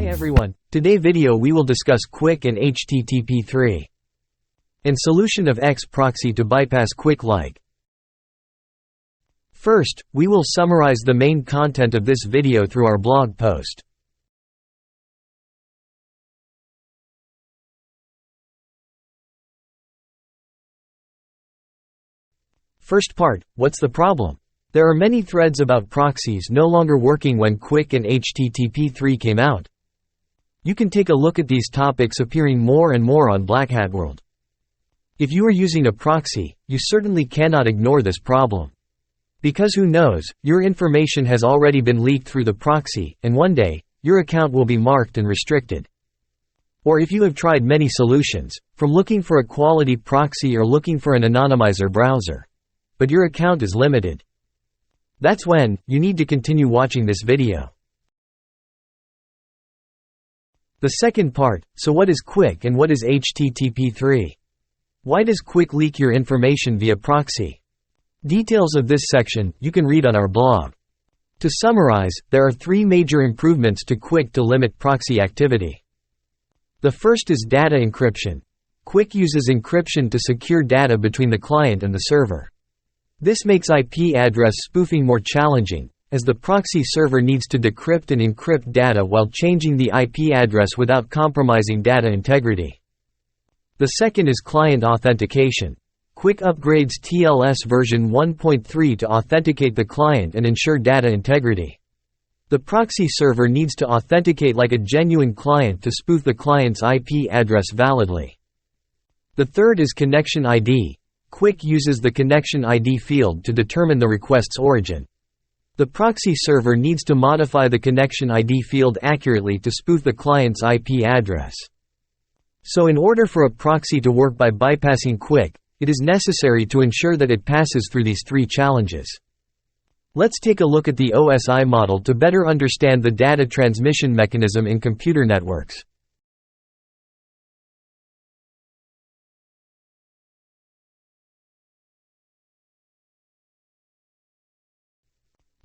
everyone, today video we will discuss QUIC and HTTP3 and solution of XProxy to bypass QUIC. First, we will summarize the main content of this video through our blog post. First part, what's the problem? There are many threads about proxies no longer working when QUIC and HTTP3 came out. You can take a look at these topics appearing more and more on BlackHatWorld. If you are using a proxy, you certainly cannot ignore this problem. Because who knows, your information has already been leaked through the proxy, and one day, your account will be marked and restricted. Or if you have tried many solutions, from looking for a quality proxy or looking for an anonymizer browser, but your account is limited. That's when, you need to continue watching this video. The second part, so what is QUIC and what is HTTP3? Why does QUIC leak your information via proxy? Details of this section, you can read on our blog. To summarize, there are three major improvements to QUIC to limit proxy activity. The first is data encryption. QUIC uses encryption to secure data between the client and the server. This makes IP address spoofing more challenging, as the proxy server needs to decrypt and encrypt data while changing the IP address without compromising data integrity. The second is client authentication. QUIC upgrades TLS version 1.3 to authenticate the client and ensure data integrity. The proxy server needs to authenticate like a genuine client to spoof the client's IP address validly. The third is connection ID. QUIC uses the connection ID field to determine the request's origin. The proxy server needs to modify the connection ID field accurately to spoof the client's IP address. So in order for a proxy to work by bypassing QUIC, it is necessary to ensure that it passes through these three challenges. Let's take a look at the OSI model to better understand the data transmission mechanism in computer networks.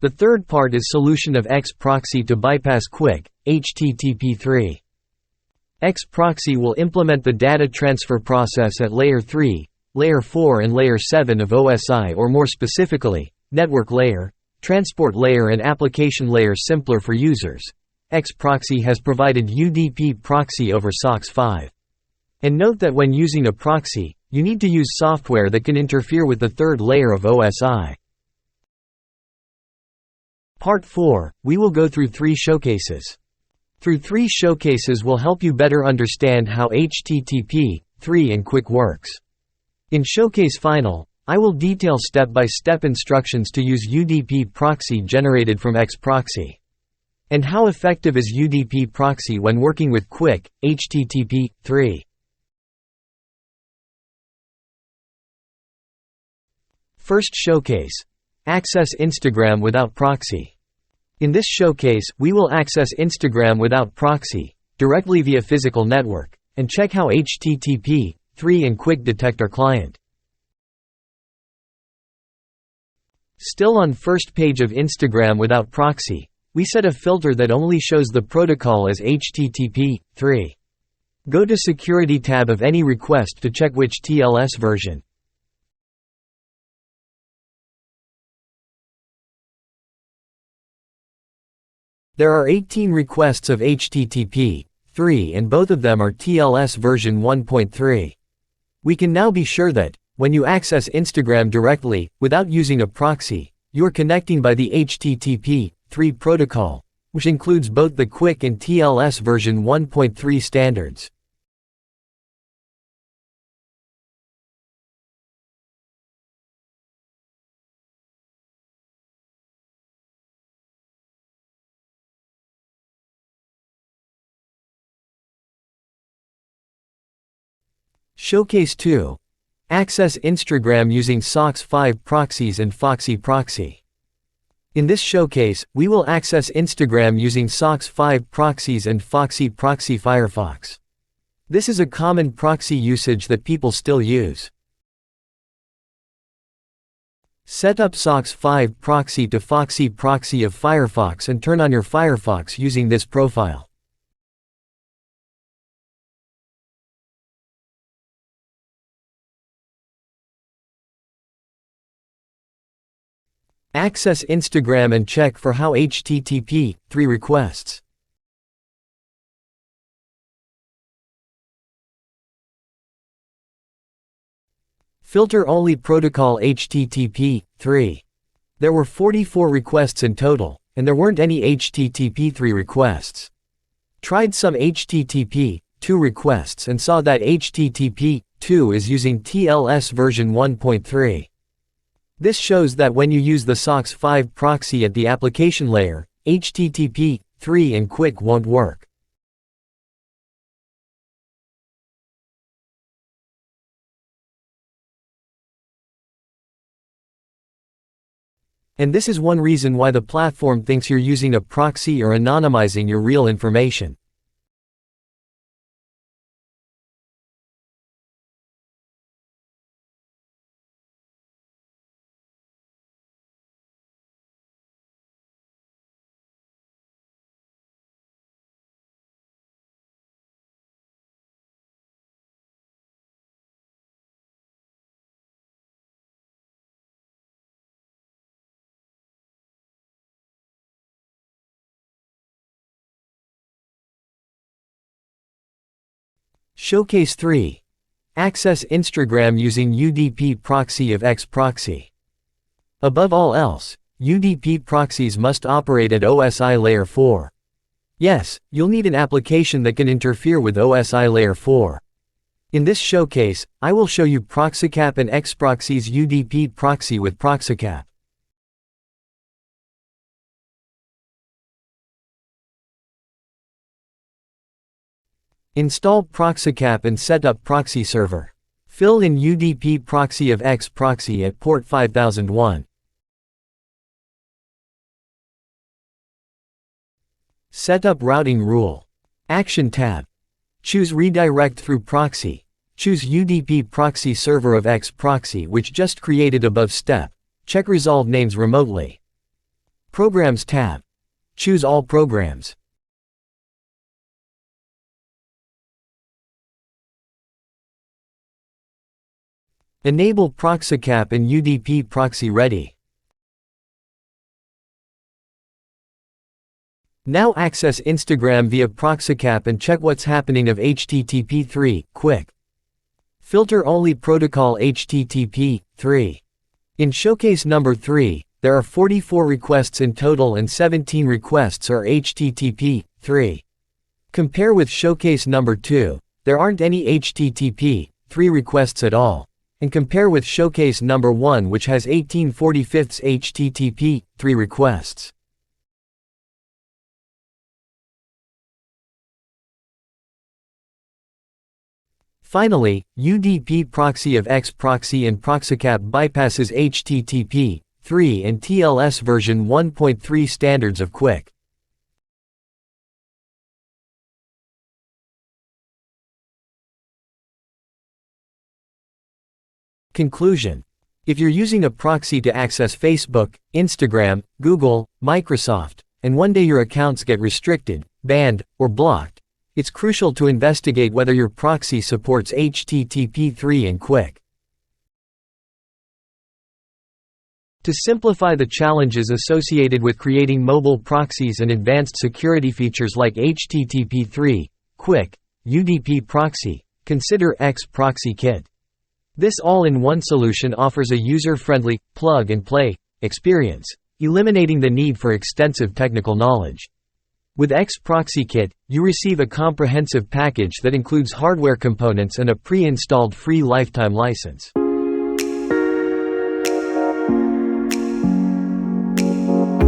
The third part is solution of XProxy to bypass QUIC, HTTP3. XProxy will implement the data transfer process at Layer 3, Layer 4 and Layer 7 of OSI, or more specifically, network layer, transport layer and application layer simpler for users. XProxy has provided UDP proxy over SOX 5. And note that when using a proxy, you need to use software that can interfere with the third layer of OSI. Part 4, we will go through three showcases. Through three showcases will help you better understand how HTTP3 and QUIC works. In Showcase Final, I will detail step-by-step instructions to use UDP proxy generated from XProxy. And how effective is UDP proxy when working with QUIC, HTTP3. First showcase. Access Instagram without proxy. In this showcase, we will access Instagram without proxy, directly via physical network, and check how HTTP3 and QUIC detect our client. Still on first page of Instagram without proxy, we set a filter that only shows the protocol as HTTP3. Go to Security tab of any request to check which TLS version. There are 18 requests of HTTP3 and both of them are TLS version 1.3. We can now be sure that, when you access Instagram directly, without using a proxy, you are connecting by the HTTP3 protocol, which includes both the QUIC and TLS version 1.3 standards. Showcase 2. Access Instagram using SOX 5 proxies and FoxyProxy. In this showcase, we will access Instagram using SOX 5 proxies and FoxyProxy Firefox. This is a common proxy usage that people still use. Set up SOX 5 proxy to FoxyProxy of Firefox and turn on your Firefox using this profile. Access Instagram and check for how HTTP3 requests. Filter only protocol HTTP3. There were 44 requests in total, and there weren't any HTTP3 requests. Tried some HTTP2 requests and saw that HTTP2 is using TLS version 1.3. This shows that when you use the FoxyProxy at the application layer, HTTP3 and QUIC won't work. And this is one reason why the platform thinks you're using a proxy or anonymizing your real information. Showcase 3. Access Instagram using UDP proxy of XProxy. Above all else, UDP proxies must operate at OSI layer 4. Yes, you'll need an application that can interfere with OSI layer 4. In this showcase, I will show you ProxyCap and XProxy's UDP proxy with ProxyCap. Install ProxyCap and set up proxy server. Fill in UDP proxy of XProxy at port 5001. Set up routing rule. Action tab. Choose redirect through proxy. Choose UDP proxy server of XProxy which just created above step. Check resolve names remotely. Programs tab. Choose all programs. Enable ProxyCap and UDP proxy ready. Now access Instagram via ProxyCap and check what's happening of HTTP3, QUIC. Filter only protocol HTTP3. In showcase number 3, there are 44 requests in total and 17 requests are HTTP3. Compare with showcase number 2, there aren't any HTTP3 requests at all. And compare with showcase number 1 which has 18/45 HTTP3 requests. Finally, UDP proxy of XProxy and ProxyCap bypasses HTTP3 and TLS version 1.3 standards of QUIC. Conclusion. If you're using a proxy to access Facebook, Instagram, Google, Microsoft, and one day your accounts get restricted, banned, or blocked, it's crucial to investigate whether your proxy supports HTTP3 and QUIC. To simplify the challenges associated with creating mobile proxies and advanced security features like HTTP3, QUIC, UDP proxy, consider XProxy Kit. This all-in-one solution offers a user-friendly, plug-and-play experience, eliminating the need for extensive technical knowledge. With XProxy Kit, you receive a comprehensive package that includes hardware components and a pre-installed free lifetime license.